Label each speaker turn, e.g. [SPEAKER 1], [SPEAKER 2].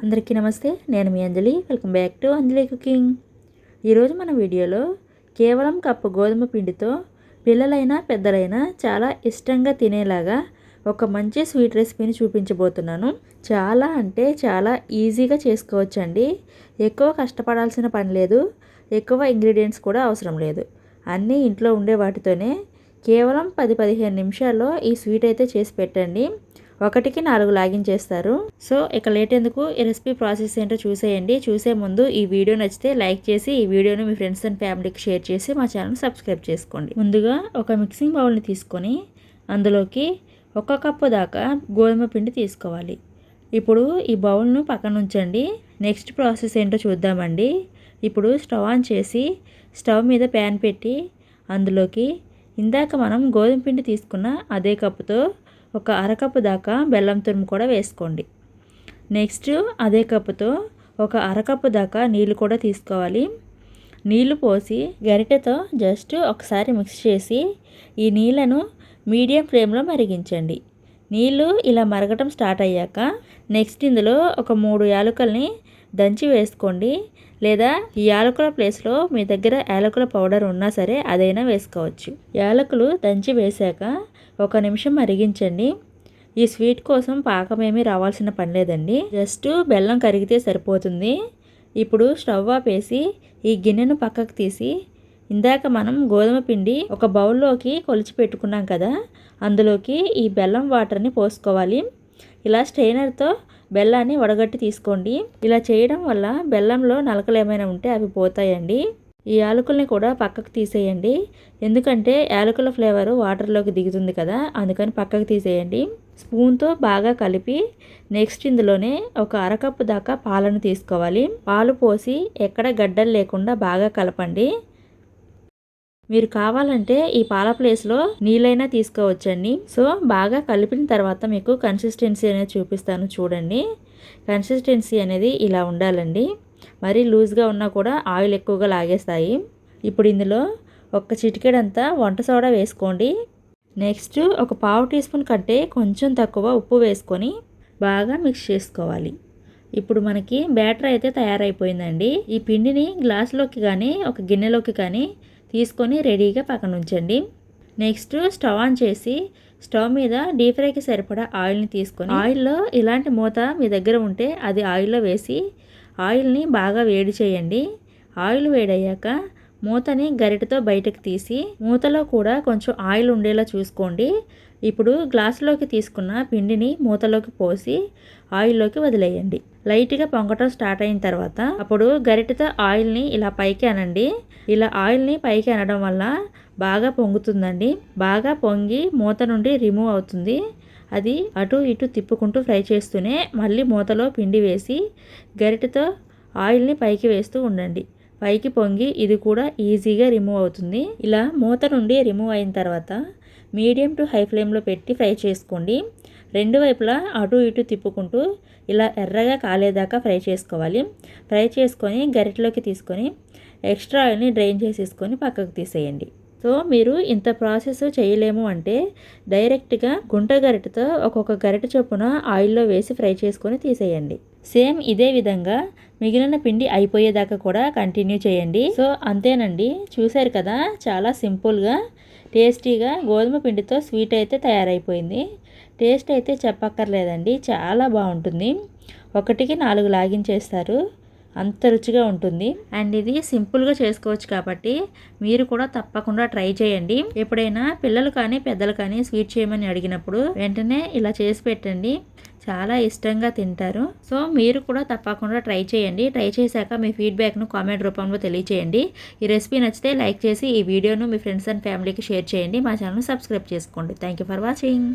[SPEAKER 1] అందరికీ నమస్తే. నేను మీ Anjali. Welcome back to Anjali cooking. ఈరోజు మన వీడియోలో కేవలం కప్పు గోధుమ పిండితో పిల్లలైనా పెద్దలైనా చాలా ఇష్టంగా తినేలాగా ఒక మంచి స్వీట్ రెసిపీని చూపించబోతున్నాను. చాలా అంటే చాలా ఈజీగా చేసుకోవచ్చండి. ఎక్కువ కష్టపడాల్సిన పని లేదు, ఎక్కువ ఇంగ్రీడియంట్స్ కూడా అవసరం లేదు. అన్నీ ఇంట్లో ఉండే వాటితోనే కేవలం 10-15 నిమిషాల్లో ఈ స్వీట్ అయితే చేసి పెట్టండి. 1కి 4 లాగించేస్తారు. సో ఇక లేట్ ఎందుకు, ఈ రెసిపీ ప్రాసెస్ ఏంటో చూసేయండి. చూసే ముందు ఈ వీడియో నచ్చితే లైక్ చేసి ఈ వీడియోని మీ ఫ్రెండ్స్ అండ్ ఫ్యామిలీకి షేర్ చేసి మా ఛానల్ సబ్స్క్రైబ్ చేసుకోండి. ముందుగా ఒక మిక్సింగ్ బౌల్ని తీసుకొని అందులోకి 1 కప్పు దాకా గోధుమ పిండి తీసుకోవాలి. ఇప్పుడు ఈ బౌల్ను పక్కన ఉంచండి. నెక్స్ట్ ప్రాసెస్ ఏంటో చూద్దామండి. ఇప్పుడు స్టవ్ ఆన్ చేసి స్టవ్ మీద ప్యాన్ పెట్టి అందులోకి ఇందాక మనం గోధుమ పిండి తీసుకున్న అదే కప్పుతో ఒక అరకప్పు దాకా బెల్లం తురుము కూడా వేసుకోండి. నెక్స్ట్ అదే కప్పుతో ఒక అరకప్పు దాకా నీళ్ళు కూడా తీసుకోవాలి. నీళ్లు పోసి గరిటెతో జస్ట్ ఒకసారి మిక్స్ చేసి ఈ నీళ్ళను మీడియం ఫ్లేమ్లో మరిగించండి. నీళ్ళు ఇలా మరగటం స్టార్ట్ అయ్యాక నెక్స్ట్ ఇందులో ఒక 3 యాలకుల్ని దంచి వేసుకోండి. లేదా ఈ యాలకుల ప్లేస్లో మీ దగ్గర యాలకుల పౌడర్ ఉన్నా సరే అదైనా వేసుకోవచ్చు. యాలకులు దంచి వేశాక 1 నిమిషం మరిగించండి. ఈ స్వీట్ కోసం పాకం ఏమీ రావాల్సిన పని లేదండి, జస్ట్ బెల్లం కరిగితే సరిపోతుంది. ఇప్పుడు స్టవ్ ఆపేసి ఈ గిన్నెను పక్కకు తీసి ఇందాక మనం గోధుమ పిండి ఒక బౌల్లోకి కొలిచి పెట్టుకున్నాం కదా, అందులోకి ఈ బెల్లం వాటర్ని పోసుకోవాలి. ఇలా స్ట్రెయినర్తో బెల్లాన్ని వడగట్టి తీసుకోండి. ఇలా చేయడం వల్ల బెల్లంలో నలకలు ఏమైనా ఉంటే అవి పోతాయండి. ఈ యాలకుల్ని కూడా పక్కకు తీసేయండి, ఎందుకంటే యాలకుల ఫ్లేవర్ వాటర్లోకి దిగుతుంది కదా, అందుకని పక్కకు తీసేయండి. స్పూన్తో బాగా కలిపి నెక్స్ట్ ఇందులోనే ఒక అరకప్పు దాకా పాలను తీసుకోవాలి. పాలు పోసి ఎక్కడ గడ్డలు లేకుండా బాగా కలపండి. మీరు కావాలంటే ఈ పాల ప్లేస్లో నీళ్ళైనా తీసుకోవచ్చండి. సో బాగా కలిపిన తర్వాత మీకు కన్సిస్టెన్సీ అనేది చూపిస్తాను చూడండి. కన్సిస్టెన్సీ అనేది ఇలా ఉండాలండి. మరీ లూజ్గా ఉన్నా కూడా ఆయిల్ ఎక్కువగా లాగేస్తాయి. ఇప్పుడు ఇందులో ఒక చిటికెడంతా వంట సోడా వేసుకోండి. నెక్స్ట్ ఒక పావు టీ స్పూన్ కంటే కొంచెం తక్కువ ఉప్పు వేసుకొని బాగా మిక్స్ చేసుకోవాలి. ఇప్పుడు మనకి బ్యాటర్ అయితే తయారైపోయిందండి. ఈ పిండిని గ్లాసులోకి కానీ ఒక గిన్నెలోకి కానీ తీసుకొని రెడీగా పక్కన ఉంచండి. నెక్స్ట్ స్టవ్ ఆన్ చేసి స్టవ్ మీద డీప్ ఫ్రైకి సరిపడా ఆయిల్ని తీసుకొని ఆయిల్లో ఇలాంటి మూత మీ దగ్గర ఉంటే అది ఆయిల్లో వేసి ఆయిల్ని బాగా వేడి చేయండి. ఆయిల్ వేడయ్యాక మూతని గరిటెతో బయటకు తీసి మూతలో కూడా కొంచెం ఆయిల్ ఉండేలా చూసుకోండి. ఇప్పుడు గ్లాసులోకి తీసుకున్న పిండిని మూతలోకి పోసి ఆయిల్లోకి వదిలేయండి. లైట్గా పొంగటం స్టార్ట్ అయిన తర్వాత అప్పుడు గరిటెతో ఆయిల్ని ఇలా పైకి అనండి. ఇలా ఆయిల్ని పైకి అనడం వల్ల బాగా పొంగుతుందండి. బాగా పొంగి మూత నుండి రిమూవ్ అవుతుంది. అది అటు ఇటు తిప్పుకుంటూ ఫ్రై చేస్తూనే మళ్ళీ మూతలో పిండి వేసి గరిటెతో ఆయిల్ని పైకి వేస్తూ ఉండండి. పైకి పొంగి ఇది కూడా ఈజీగా రిమూవ్ అవుతుంది. ఇలా మూత నుండి రిమూవ్ అయిన తర్వాత మీడియం టు హై ఫ్లేమ్లో పెట్టి ఫ్రై చేసుకోండి. 2 వైపులా అటు ఇటు తిప్పుకుంటూ ఇలా ఎర్రగా కాలేదాకా ఫ్రై చేసుకోవాలి. ఫ్రై చేసుకొని గరిటెలోకి తీసుకొని ఎక్స్ట్రా ఆయిల్ని డ్రైన్ చేసేసుకొని పక్కకు తీసేయండి. సో మీరు ఇంత ప్రాసెస్ చేయలేము అంటే డైరెక్ట్గా గుంట గరిటెతో ఒక్కొక్క గరిటె చొప్పున ఆయిల్లో వేసి ఫ్రై చేసుకొని తీసేయండి. సేమ్ ఇదే విధంగా మిగిలిన పిండి అయిపోయేదాకా కూడా కంటిన్యూ చేయండి. సో అంతేనండి, చూశారు కదా, చాలా సింపుల్గా టేస్టీగా గోధుమ పిండితో స్వీట్ అయితే తయారైపోయింది. టేస్ట్ అయితే చెప్పక్కర్లేదండి, చాలా బాగుంటుంది. 1కి 4 లాగించేస్తారు, అంత రుచిగా ఉంటుంది. అండ్ ఇది సింపుల్గా చేసుకోవచ్చు కాబట్టి మీరు కూడా తప్పకుండా ట్రై చేయండి. ఎప్పుడైనా పిల్లలు కానీ పెద్దలు కానీ స్వీట్ చేయమని అడిగినప్పుడు వెంటనే ఇలా చేసి పెట్టండి, చాలా ఇష్టంగా తింటారు. సో మీరు కూడా తప్పకుండా ట్రై చేయండి. ట్రై చేశాక మీ ఫీడ్బ్యాక్ను కామెంట్ రూపంలో తెలియచేయండి. ఈ రెసిపీ నచ్చితే లైక్ చేసి ఈ వీడియోను మీ ఫ్రెండ్స్ అండ్ ఫ్యామిలీకి షేర్ చేయండి. మా ఛానల్ సబ్స్క్రైబ్ చేసుకోండి. Thank you for watching.